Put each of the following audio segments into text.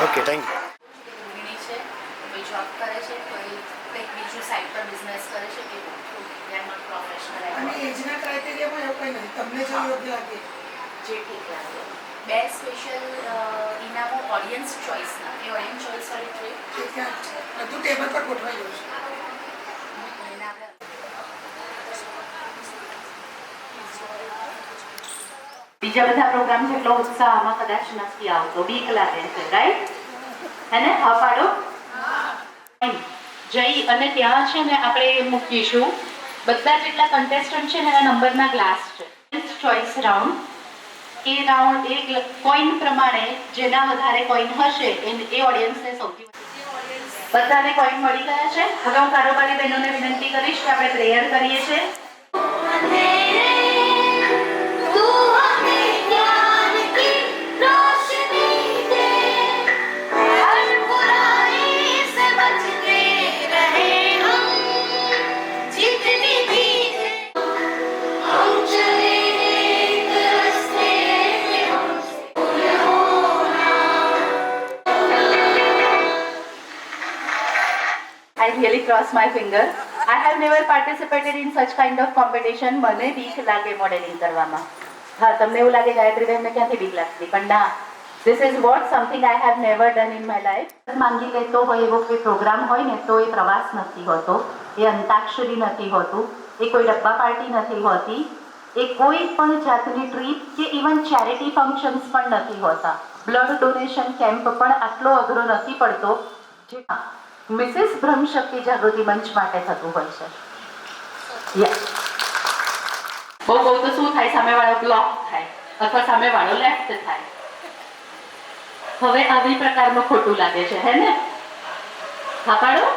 Okay, thank you. ગૃહિણી છે, કોઈ job કરે છે, કોઈ કંઈક બીજું સાઈડ પર બિઝનેસ કરે છે કે એમાં પ્રોફેશનલ અને એજના ક્રાઇટેરિયામાં એવું કંઈ નહીં, તમને જે યોગ્ય લાગે જે ઠીક લાગે. બે સ્પેશિયલ ઇનામો ઓડિયન્સ ચોઇસના, એ ઓડિયન્સ ચોઇસ વાળી ટ્રીપ કે ક્યાં છે બધું ટેબલ પર ગોઠવાઈ ગયું છે. એને આપણે બીજા બધા પ્રોગ્રામ જેટલો ઉત્સાહ આમાં કદાચ નથી આવતો, બીક લાગે છે, રાઈટ? હેને? હા પાડો. જઈ અને ત્યાં છે ને આપણે મૂકીશું બધા જેટલા કન્ટેસ્ટન્ટ છે ને એના નંબરના ગ્લાસ છે. ચોઇસ રાઉન્ડ, એ રાઉન્ડ એ કોઈન પ્રમાણે જેના વધારે કોઈન હશે એ ઓડિયન્સને સૌથી બધાને કોઈન મળી ગયા છે. હવે હું કારોબારી બહેનોને વિનંતી કરીશ કે આપણે પ્રેયર કરીએ છીએ. I really cross my finger. I have never participated in such kind of competition. મને બીક લાગે મોડેલિંગ કરવામાં. હા, તમને એવું લાગે ગાયત્રીબેનને ક્યાંથી બીક લાગતી, પણ ના, this is what something I have never done in my life. માંગી લેતો હોય એવો કોઈ પ્રોગ્રામ હોય ને તો એ પ્રવાસ નથી હોતો, એ અંતાક્ષરી નથી હોતું, એ કોઈ ડબ્બા પાર્ટી નથી હોતી, એ કોઈ પણ જાતની ટ્રીપ કે ઇવન ચેરિટી ફંક્શન્સ પણ નથી હોતા. બ્લડ ડોનેશન કેમ્પ પણ આટલો અઘરો નથી પડતો જે મિસિસ બ્રહ્મશક્તિ જાગૃતિ મંચ માટે થતું હોય છે. બહુ બહુ તો શું થાય, સામેવાળો બ્લોક થાય અથવા સામેવાળો લેફ્ટ થાય. હવે આવી પ્રકારનું ખોટું લાગે છે, હે ને? હા પાડો.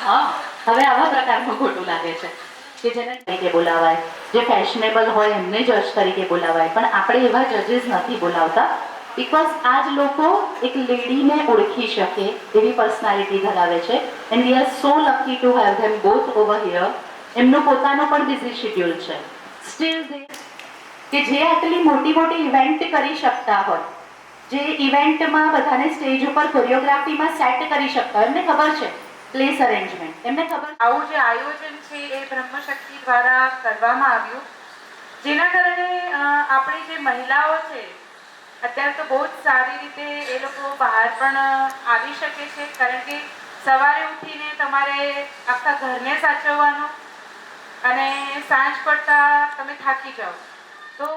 હા, હવે આવા પ્રકારનું ખોટું લાગે છે કે જેને તરીકે બોલાવાય, જે ફેશનેબલ હોય એમને જજ તરીકે બોલાવાય, પણ આપણે એવા જજીસ નથી બોલાવતા. બિકોઝ આ જ લોકો એક લેડીને ઓળખી શકે એવી પર્સનાલિટી ધરાવે છે. And we are so lucky to have them both over here. એમનું પોતાનો પણ બિઝી શેડ્યુલ છે. સ્ટીલ કે જે આટલી મોટી મોટી ઇવેન્ટ કરી શકતા હોય, જે ઇવેન્ટમાં બધાને સ્ટેજ ઉપર કોરિયોગ્રાફીમાં સેટ કરી શકતા, એમને ખબર છે પ્લેસ અરેન્જમેન્ટ, એમને ખબર. આવું જે આયોજન છે એ બ્રહ્મશક્તિ દ્વારા કરવામાં આવ્યું, જેના કારણે આપણી જે મહિલાઓ છે અત્યારે તો બહુ જ સારી રીતે એ લોકો બહાર પણ આવી શકે છે, કારણ કે સવારે ઉઠીને તમારે આખા ઘરને સાચવવાનું અને સાંજ પડતા તમે થાકી જાઓ તો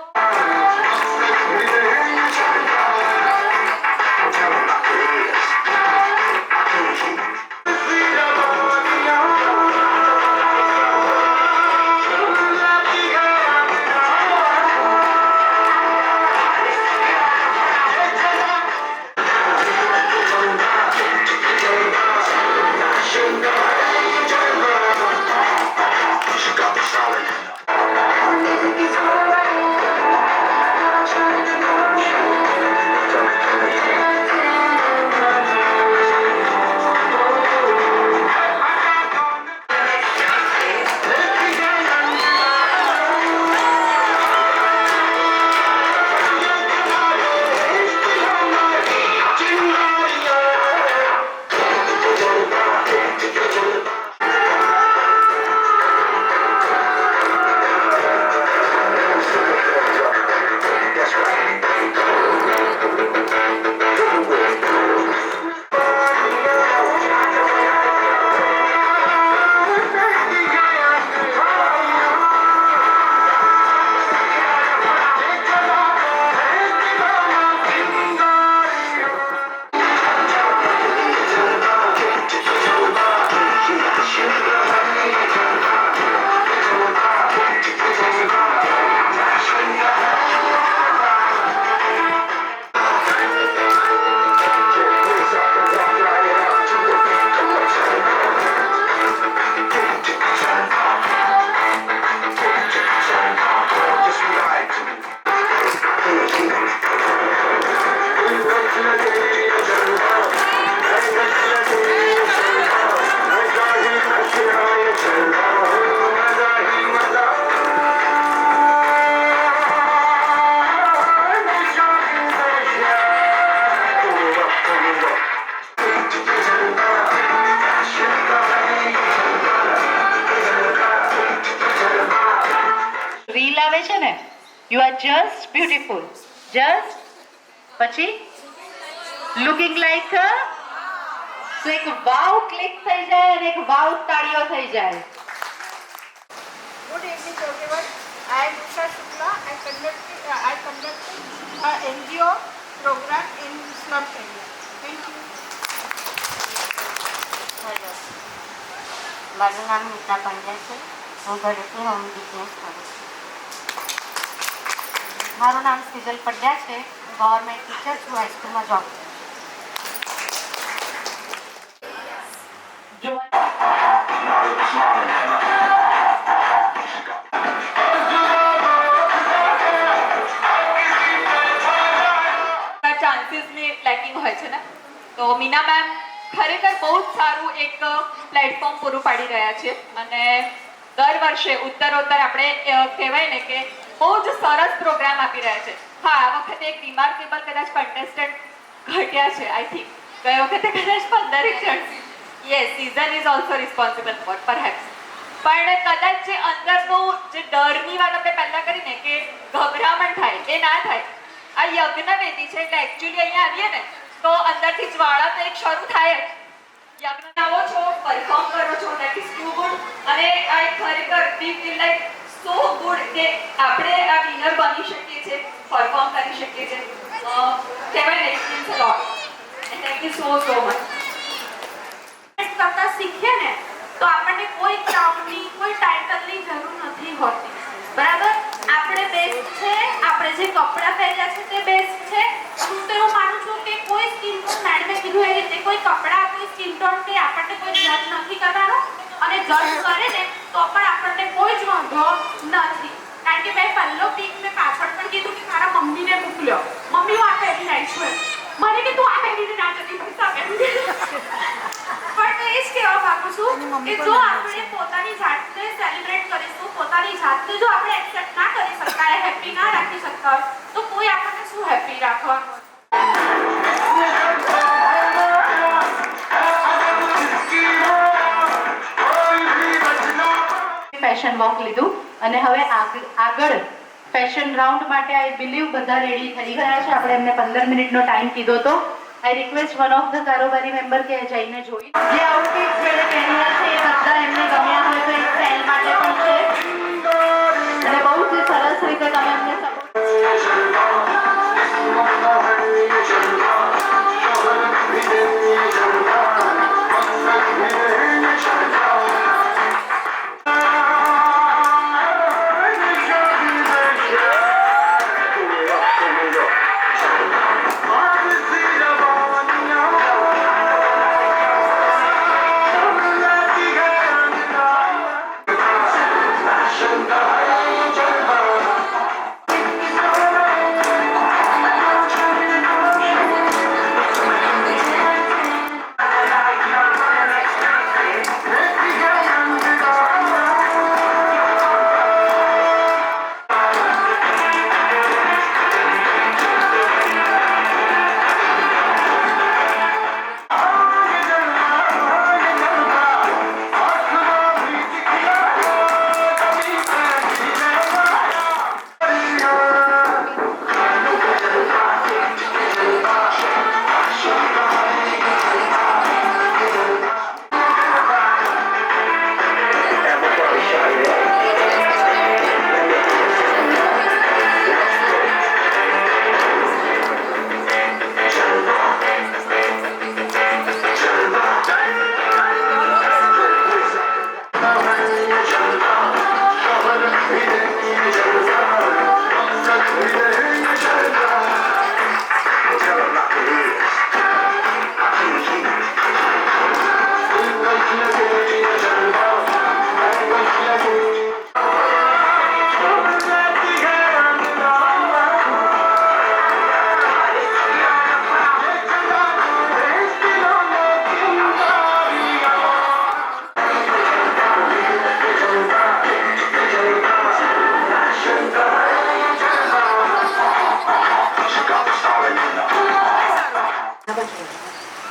રીલ આવે છે ને, you are just beautiful, just પછી લુકિંગ લાઈક, તો એક વાવ ક્લિક થઈ જાય અને એક વાવ તાળીઓ થઈ જાય. Good evening, everyone. I am Usha Shukla. I conducted a NGO program in slum area. Thank you. Hello, મારું નામ નીતા પંડ્યા છે. હું ઘરેથી હોમ બિઝનેસ કરું છું. મારું નામ સિજલ પંડ્યા છે. ગવર્મેન્ટ ટીચર છું, હાઈસ્કૂલમાં જોબ કરું છું. ચાન્સીસની લેકિંગ હોય છે ને, તો મીના મેમ ખરેખર બહુ જ સારું એક પ્લેટફોર્મ પૂરું પાડી રહ્યા છે અને દર વર્ષે ઉત્તરોત્તર આપણે કહેવાય ને કે બહુ જ સરસ પ્રોગ્રામ આપી રહ્યા છે. હા, આ વખતે એક રિમાર્કેબલ કદાચ કન્ટેસ્ટન્ટ ઘટ્યા છે. આઈ થિંક ગઈ વખતે કદાચ 15 જણ. Yes, season is also responsible four perhaps. પણ કદાચ જે અંદરનું જે ડરની વાત આપણે પહેલાં કરીને કે ગભરામણ થાય એ ના થાય. આ યજ્ઞવેદી છે એટલે એકચ્યુઅલી અહીંયા આવીએ ને તો અંદરથી જ્વાળા તો એક શરૂ થાય જ. યજ્ઞ આવો છો, પરફોર્મ કરો છો, દેટ ઇઝ ટુ ગુડ. અને આ ખરેખર વી ફીલ લાઈક સો ગુડ કે આપણે આ વિનર બની શકીએ છીએ, પરફોર્મ કરી શકીએ છીએ. કહેવાય ને it means uh lot. Thank you so much. કરતા શીખીએ ને તો આપણને કોઈ ક્રાઉડની, કોઈ ટાઇટલની જરૂર નથી હોતી. બરાબર? આપણે બેસ્ટ છે, આપણે જે કપડાં પહેર્યા છે તે બેસ્ટ છે. હું તો એવું માનું છું કે કોઈ સ્કિન ટોન, મેડમે કીધું એ રીતે કોઈ કપડાં, કોઈ સ્કિન ટોન કે આપણને કોઈ જજ નથી કરવાનો અને જજ કરે ને તો પણ આપણને કોઈ જ વાંધો નથી. કારણ કે મેં પહેલો પીક મેં પાછળ પણ કીધું કે મારા મમ્મીને મોકલ્યો, મમ્મી હું આ પહેરીને આવી છું. મને કે તું આ પહેરીને ના જતી, પૈસા પહેરીને. પણ તો એ જ કહેવા માંગુ છું કે જો આપણે પોતાની જાતને સેલિબ્રેટ કરીશું, પોતાની જાતને જો આપણે એક્સેપ્ટ ના કરી શકતા હોય, હેપી ના રાખી શકતા હોય, તો કોઈ આપણને શું હેપી રાખવાનું. ફેશન વોક લીધું અને હવે આગળ ફેશન રાઉન્ડ માટે આઈ બિલીવ બધા રેડી થઈ ગયા છે. આપણે એમને 15 મિનિટનો ટાઈમ કીધો તો I request one of the કારોબારી મેમ્બર કે જઈને જોઈ જે આઉટફિટ જેને પહેર્યા છે એ બધા એમને ગમ્યા હોય તો એક સેલ માટે પણ છે અને બહુ જ સરસ રીતે તમે એમને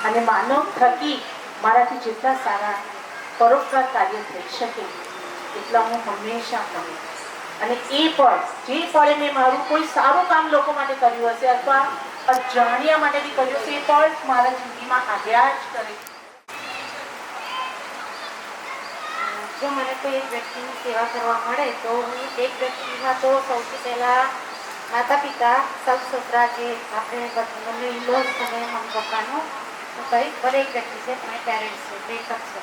અને માનવ થકી મારાથી જેટલા સારા પરોપકાર કાર્ય થઈ શકે એટલા હું હંમેશા કરું. અને એ પણ જે પળે મેં મારું કોઈ સારું કામ લોકો માટે કર્યું હશે અથવા અજાણ્યા માટે બી કર્યું હશે, એ પળ મારા જિંદગીમાં આવ્યા જ કરે. જો મને કોઈ એક વ્યક્તિની સેવા કરવા મળે તો હું એક વ્યક્તિમાં તો સૌથી પહેલાં માતા પિતા, સાસુ સસરા, જે આપણે મમ્મી ઇનલોઝ અને મમ્મી પપ્પાનું હું કહીશ. દરેક વ્યક્તિ છે, મારા પેરેન્ટ્સ છે, બે તક છે.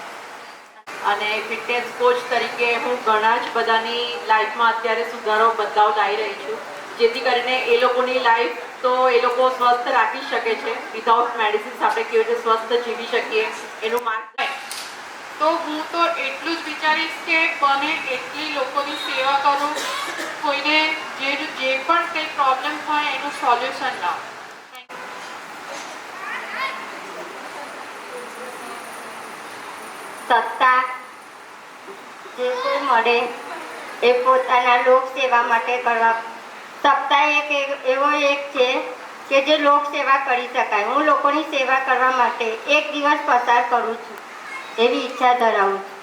અને ફિટનેસ કોચ તરીકે હું ઘણા જ બધાની લાઈફમાં અત્યારે સુધારો બદલાવ લાવી રહી છું, જેથી કરીને એ લોકોની લાઈફ તો એ લોકો સ્વસ્થ રાખી શકે છે. વિધાઉટ મેડિસિન્સ આપણે કેવી રીતે સ્વસ્થ જીવી શકીએ એનું માર્ગ. તો હું તો એટલું જ વિચારીશ કે બને એટલી લોકોની સેવા કરું, કોઈને જે પણ કંઈ પ્રોબ્લેમ હોય એનું સોલ્યુશન લાવો. સત્તા જે કોઈ મળે એ પોતાના લોક સેવા માટે કરવા. સત્તા એવો એક છે કે જે લોક સેવા કરી શકાય. હું લોકોની સેવા કરવા માટે એક દિવસ પસાર કરું છું એવી ઈચ્છા ધરાવું છું.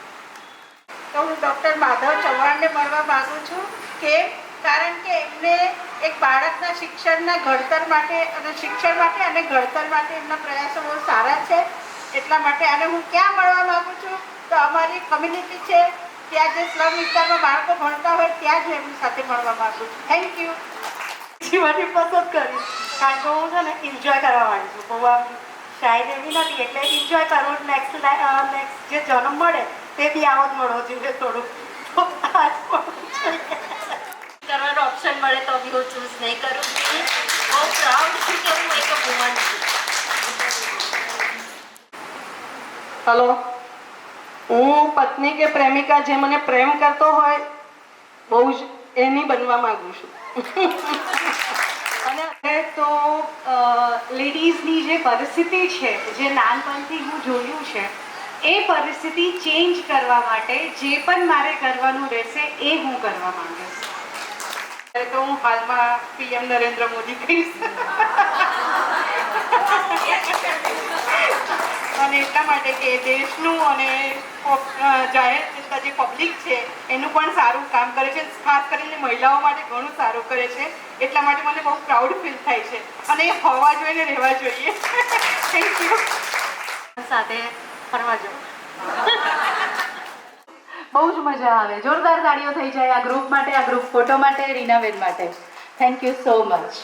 તો હું ડૉક્ટર માધવ ચૌહાણને મળવા માગું છું. કેમ? કારણ કે એમને એક બાળકના શિક્ષણ માટે અને ઘડતર માટે એમના પ્રયાસો બહુ સારા છે. એટલા માટે અને હું ક્યાં મળવા માગું છું તો અમારી કમ્યુનિટી છે ત્યાં જે સ્લમ વિસ્તારમાં બાળકો ભણતા હોય ત્યાં જ એમની સાથે મળવા માગું છું. Thank you. જીવનની પસંદ કરીશ કારણ કે હું છે ને એન્જોય કરવા માંગુ છું. બહુ આમ શાયદ એવી નથી, એટલે એન્જોય કરવું. નેક્સ્ટ જે જન્મ મળે તે બી આવો જ મળવો જોઈએ થોડુંક. કરવાનો ઓપ્શન મળે તો બી હું ચૂઝ નહીં કરું. બહુ પ્રાઉડ છું કે હું એક વુમન છું. હલો, હું પત્ની કે પ્રેમિકા જે મને પ્રેમ કરતો હોય બહુ જ એની બનવા માંગુ છું. અને તો લેડીઝની જે પરિસ્થિતિ છે, જે નાનપણથી હું જોયું છે, એ પરિસ્થિતિ ચેન્જ કરવા માટે જે પણ મારે કરવાનું રહેશે એ હું કરવા માંગીશ. તો હું હાલમાં PM નરેન્દ્ર મોદી કહીશ. અને એટલા માટે કે દેશનું અને જાહેર જનતા જે પબ્લિક છે એનું પણ સારું કામ કરે છે. ખાસ કરીને મહિલાઓ માટે ઘણું સારું કરે છે. એટલા માટે મને બહુ પ્રાઉડ ફીલ થાય છે અને એ હોવા જોઈએ ને રહેવા જોઈએ. Thank you. સાથે ફરવા જવું. બહુ જ મજા આવે. જોરદાર તાળીઓ થઈ જાય આ ગ્રુપ માટે, આ ગ્રુપ ફોટો માટે, રીનાબેન માટે. Thank you so much.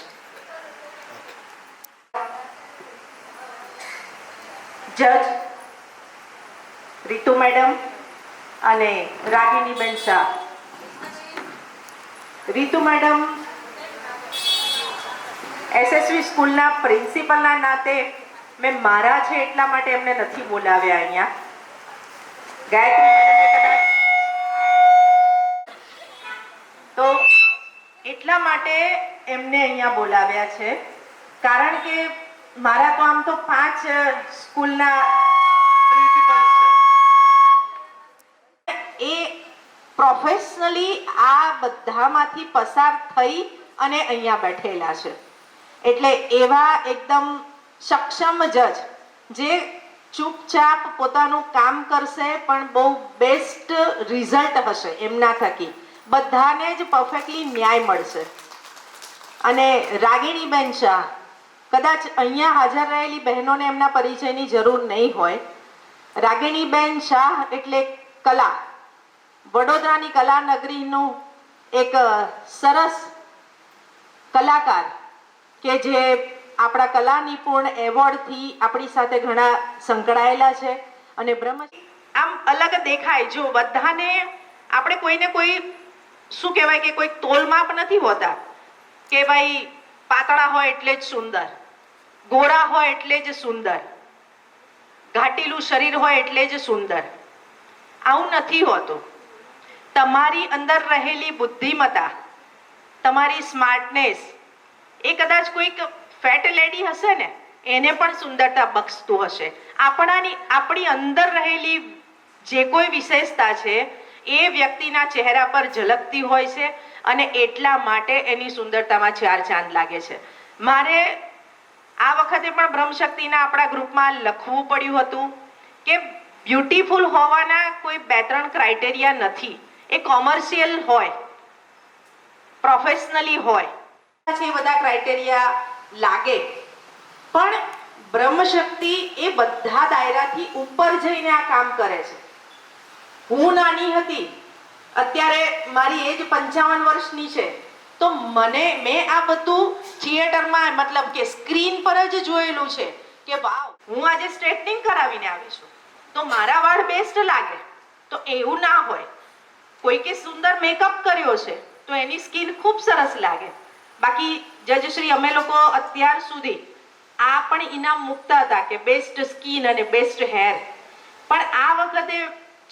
જજ રીતુ મેડમ અને રાગિણીબેન શાહ. રીતુ મેડમ SSV સ્કૂલના પ્રિન્સિપલના નાતે મેં મારા છે એટલા માટે એમને નથી બોલાવ્યા અહીંયા. ગાયત્રી મેડમે કદાચ તો એટલા માટે એમને અહીંયા બોલાવ્યા છે કારણ કે મારા તો આમ તો 5 સ્કૂલના પ્રિન્સિપલ છે. એ પ્રોફેશનલી આ બધામાંથી પસાર થઈ અને અહીંયા બેઠેલા છે. એટલે એવા એકદમ સક્ષમ જજ જે ચૂપચાપ પોતાનું કામ કરશે પણ બહુ બેસ્ટ રિઝલ્ટ હશે એમના થકી. બધાને જ પરફેક્ટલી ન્યાય મળશે. અને રાગિણીબેન શાહ, કદાચ અહીંયા હાજર રહેલી બહેનોને એમના પરિચયની જરૂર નહીં હોય. રાગિણીબેન શાહ એટલે કલા, વડોદરાની કલા નગરીનું એક સરસ કલાકાર કે જે આપણા કલા નિપુણ એવોર્ડથી આપણી સાથે ઘણા સંકળાયેલા છે. અને આમ અલગ દેખાય. જો બધાને આપણે કોઈને કોઈ શું કહેવાય કે કોઈ તોલમાપ નથી હોતા કે ભાઈ પાતળા હોય એટલે જ સુંદર, ગોરા હોય એટલે જ સુંદર, ઘાટીલું શરીર હોય એટલે જ સુંદર. આવું નથી હોતું. તમારી અંદર રહેલી બુદ્ધિમત્તા, તમારી સ્માર્ટનેસ એ કદાચ કોઈક ફેટ લેડી હશે ને એને પણ સુંદરતા બક્ષતું હશે. આપણી અંદર રહેલી જે કોઈ વિશેષતા છે એ વ્યક્તિના ચહેરા પર ઝલકતી હોય છે અને એટલા માટે એની સુંદરતામાં 4 ચાંદ લાગે છે. મારે આ વખતે પણ બ્રહ્મશક્તિના આપણા ગ્રુપમાં લખવું પડ્યું હતું કે બ્યુટીફુલ હોવાના કોઈ 2-3 ક્રાઇટેરિયા નથી. એ કોમર્શિયલ હોય પ્રોફેશનલી હોય છે, એ બધા ક્રાઇટેરિયા લાગે, પણ બ્રહ્મશક્તિ એ બધા દાયરાથી ઉપર જઈને આ કામ કરે છે. હું નાની હતી, અત્યારે મારી એજ 55 વર્ષની છે, તો મેં આ બધું થિયેટરમાં મતલબ કે સ્ક્રીન પર જ જોયેલું છે કે વાવ, હું આજે સ્ટ્રેટનિંગ કરાવીને આવી છું તો મારા વાળ બેસ્ટ લાગે. તો એવું ના હોય, કોઈકે સુંદર મેકઅપ કર્યો છે તો એની સ્કિન ખૂબ સરસ લાગે. બાકી જજશ્રી અમે લોકો અત્યાર સુધી આ પણ ઇનામ મૂકતા હતા કે બેસ્ટ સ્કિન અને બેસ્ટ હેર, પણ આ વખતે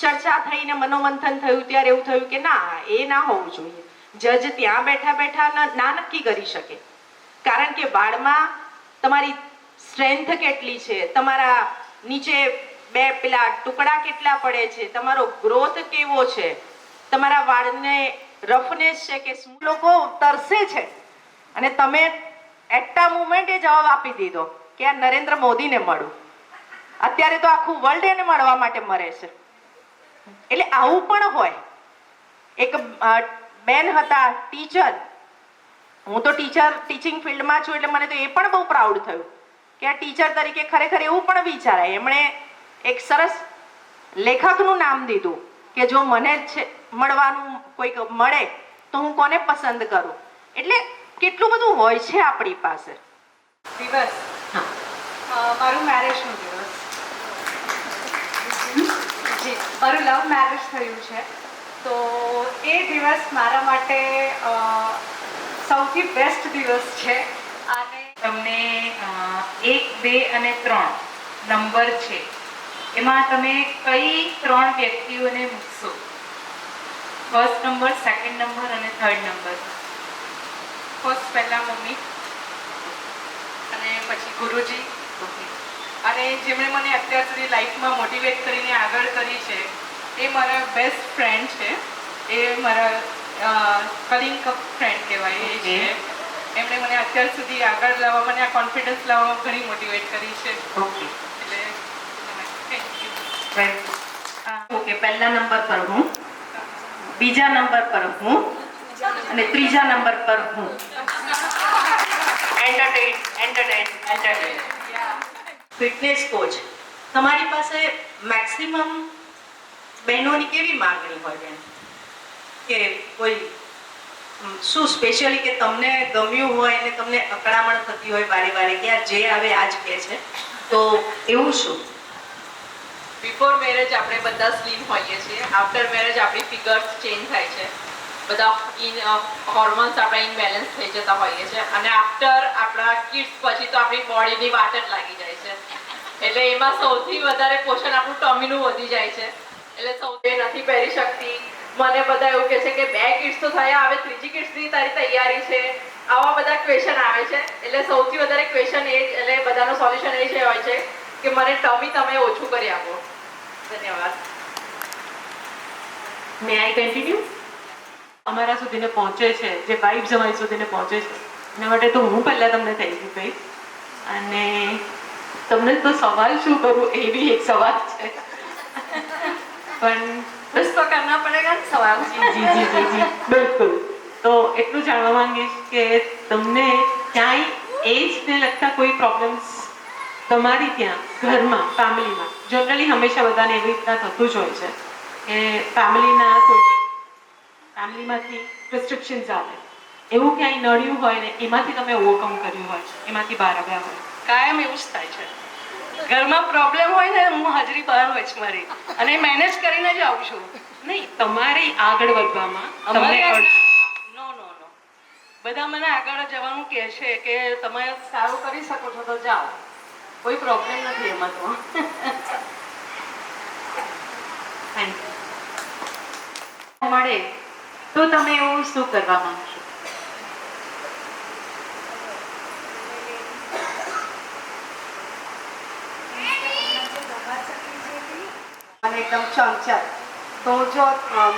ચર્ચા થઈને મનોમંથન થયું ત્યારે એવું થયું કે ના, એ ના હોવું જોઈએ. જજ ત્યાં બેઠા બેઠા ના નક્કી કરી શકે, કારણ કે વાળમાં તમારી સ્ટ્રેન્થ કેટલી છે, તમારા નીચે બે પેલા ટુકડા કેટલા પડે છે, તમારો ગ્રોથ કેવો છે, તમારા વાળને રફનેસ છે કે શું. લોકો તરસે છે અને તમે એટ અ મુમેન્ટ એ જવાબ આપી દીધો કે આ નરેન્દ્ર મોદીને મળું. અત્યારે તો આખું વર્લ્ડ એને મળવા માટે મરે છે. એટલે આવું પણ હોય. એક બેન હતા ટીચર, હું તો ટીચિંગ ફિલ્ડમાં છું, એટલે મને તો એ પણ બહુ પ્રાઉડ થયું કે આ ટીચર તરીકે ખરેખર એવું પણ વિચારાય. એમણે એક સરસ લેખકનું નામ દીધું કે જો મને મળવાનું કોઈક મળે તો હું કોને પસંદ કરું. એટલે કેટલું બધું હોય છે આપણી પાસે. દિવસ મારું મેરેજનો દિવસ, જી મારું લવ મેરેજ થયું છે, તો એ દિવસ મારા માટે સૌથી બેસ્ટ દિવસ છે. અને તમને 1, 2 અને 3 નંબર છે, એમાં તમે કઈ 3 વ્યક્તિઓને મૂકશો? ફર્સ્ટ નંબર, સેકન્ડ નંબર અને થર્ડ નંબર. ફર્સ્ટ પહેલાં મમ્મી, અને પછી ગુરુજી, અને જેમણે મને અત્યાર સુધી લાઈફમાં મોટિવેટ કરીને આગળ કરી છે એ મારા બેસ્ટ ફ્રેન્ડ છે. એ મારા કલિંગ ફ્રેન્ડ કહેવાય એ છે. એમણે મને અત્યાર સુધી આગળ લાવવા, મને આ કોન્ફિડન્સ લાવવામાં ઘણી મોટિવેટ કરી છે. ઓકે, એટલે થેન્ક યુ. ઓકે, પહેલા નંબર પર હું, બીજા નંબર પર હું અને ત્રીજા નંબર પર હું. Entertain fitness coach. તમારી પાસે મેક્સિમમ બહેનોની કેવી માંગણી હોય બેન? કે કોઈ શું સ્પેશિયલી કે તમને ગમ્યું હોય અને તમને અકળામણ થતી હોય વારે વારે કે યાર જે આવે આ જ કહે છે, તો એવું શું? બિફોર મેરેજ આપણે બધા સ્લિમ હોઈએ છીએ. આફ્ટર મેરેજ આપણી ફિગર્સ ચેન્જ થાય છે, બધા હોર્મોન્સ આપણા ઇનબેલેન્સ થઈ જતા હોઈએ છીએ, અને આફ્ટર આપણા કિડ્સ પછી તો આપણી બોડીની વાત જ લાગી જાય છે. એટલે એમાં સૌથી વધારે પોષણ આપણું ટમીનું વધી જાય છે. એટલે સૌથી નથી પહેરી શકતી. મને બધા એવું કહે છે કે 2 કિડ્સ તો થયા, હવે 3જી કિડ્સની તારી તૈયારી છે. આવા બધા ક્વેશ્ચન આવે છે. એટલે સૌથી વધારે ક્વેશ્ચન એ જ, એટલે બધાનો સોલ્યુશન એ જ હોય છે કે મને ટમી તમે ઓછું કરી આપો. ધન્યવાદ. મે આઈ કન્ટિન્યુ? અમારા સુધીને પહોંચે છે, જે વાઇબ્સ અમારી સુધીને પહોંચે છે, એના માટે તો હું પહેલાં તમને થેન્ક યુ કહીશ. અને તમને તો સવાલ શું કરું એ બી એક સવાલ છે, પણ બસ તો કરના પડેગા ને સવાલ. જી બિલકુલ. તો એટલું જાણવા માંગીશ કે તમને ક્યાંય એજને લગતા કોઈ પ્રોબ્લેમ્સ તમારી ત્યાં ઘરમાં, ફેમિલીમાં, જનરલી હંમેશા બધાને એવી રીતના થતું જ હોય છે કે ફેમિલીમાંથી રિસ્ટ્રિક્શન્સ આવે, એવું ક્યાંય નડ્યું હોય ને એમાંથી તમે ઓવરકમ કર્યું હોય, એમાંથી બહાર આવ્યા હોય? કાયમ એવું જ થાય છે. ઘરમાં પ્રોબ્લેમ હોય ને, હું હાજરી બહાર હોય છે મારી, અને મેનેજ કરીને જ આવું છું. નહીં, તમારી આગળ વધવામાં તમને નો બધા મને આગળ જવાનું કહે છે કે તમે સારું કરી શકો છો તો જાઓ, કોઈ પ્રોબ્લેમ નથી એમાં તો. Thank you. મળે તો તમે એવું શું કરવા માંગશો? અને એકદમ ચંચળ, તો જો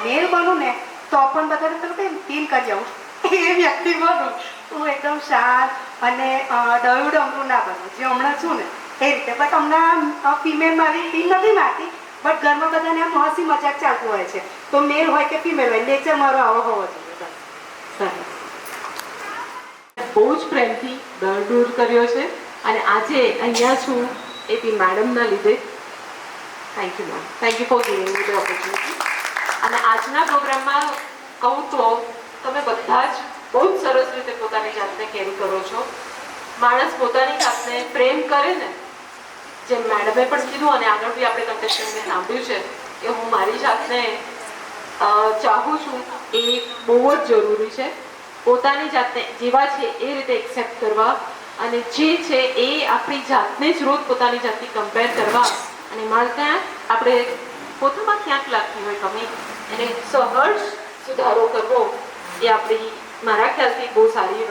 મેળ બનું ને તો પણ બધાને પેલું કંઈ ફીલ કરી જાઉં એ વ્યક્તિ બનું. હું એકદમ શાંત અને ડયું ડમરું ના બનું, જે હમણાં છું ને એ રીતે. બટ હમણાં ફિમેલ મારી ફીલ નથી મારતી, બટ ઘરમાં બધાને આમ હસી મજાક ચાલતું હોય છે. તો મેલ હોય કે ફિમેલ હોય, નેચર મારો આવો હોવો જોઈએ. સરસ. બહુ જ પ્રેમથી દર દૂર કર્યો છે અને આજે અહીંયા છું એ બી મેડમના લીધે. Thank you ma'am, thank you for giving me the opportunity. અને આજના પ્રોગ્રામમાં કહું તો તમે બધા જ બહુ જ સરસ રીતે પોતાની જાતને કેરી કરો છો. માણસ પોતાની જાતને પ્રેમ કરે ને, જેમ મેડમે પણ કીધું અને આગળ બી આપણે કન્ટેસ્ટન્ટને સાંભળ્યું છે કે હું મારી જાતને ચાહું છું, એ બહુ જ જરૂરી છે. પોતાની જાતને જેવા છે એ રીતે એક્સેપ્ટ કરવા અને જે છે એ આપણી જાતને જ રોજ પોતાની જાતથી કમ્પેર કરવા અને મારે ત્યાં આપણે પોતામાં ક્યાંક લાગતી હોય કમી એને સહજ સુધારો કરવો એ આપણી મારા ખ્યાલથી બહુ સારી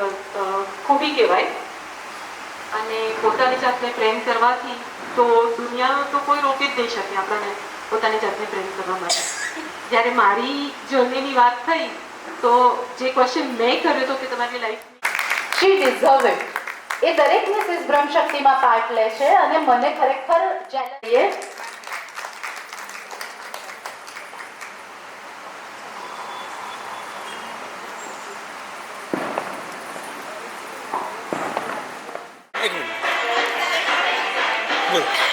ખૂબી કહેવાય. અને પોતાની જાતને પ્રેમ કરવાથી તો દુનિયા તો કોઈ રોકી જ નહીં શકે આપણને પોતાની જાતને પ્રેમ કરવા માટે. જ્યારે મારી જર્નીની વાત થઈ તો જે ક્વેશ્ચન મેં કર્યો હતો કે તમારી લાઈફ શી ડિઝર્વ ઇટ, એ દરેક મિસિસ બ્રહ્મશક્તિમાં પાર્ટ લે છે અને મને ખરેખર ચેલેન્જ એક મિનિટ બોલો.